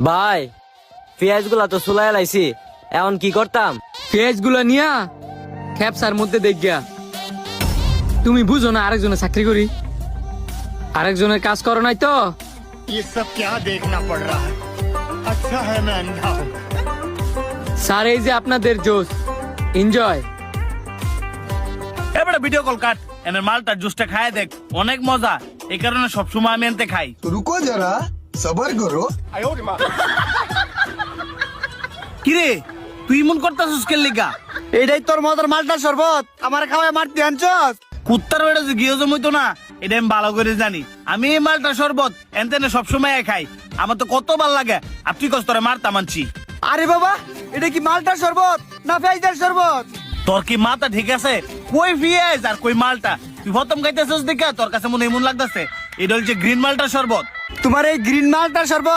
ভাই পেঁয়াজ গুলা তো চুলাই লাইছি, এখন কি করতাম? পেজ গুলো নিয়া খেপসার মধ্যে দেখ গিয়া। তুমি বুঝো না আরেকজনের চাকরি করি, আরেকজনের কাজ করো নাই তো। ये सब क्या देखना पड़ रहा है। अच्छा है मैं अंधा हूँ। স্যার এই যে আপনাদের জোশ, এনজয়। এবারে ভিডিও কল কাট, এনের মালটার জুসটা খায় দেখ, অনেক মজা। এই কারণে সবসময় আমি এনতে খাই। तो रुको जरा सबर करो। কিরে তুই মন করতাছিস কেন লিগা? এটাই তোর মদের মালটার শরবত, আমার খাওয়ায় মারতে আনছস। কুত্তার বেড়ে যে গিয়ে জমইতো না, এটা আমি ভালো করে জানি। আমি এই মালটা শরবত এনতেনে সবসময় খাই, আমার তো কত ভাল লাগে। আর তুই কষ্ট মারতা মানছি। আরে বাবা, এটা কি মালটার শরবত না পেঁয়াজের শরবত? তোর কি মাথা ঠিক আছে? কই পেঁয়াজ আর কই মালটা? তুই প্রথম খাইতেছিস দেখা তোর কাছে মনে এমন লাগতেছে এটা হচ্ছে গ্রিন মালটার শরবত। তোমার এই গ্রিন মালটার শরবত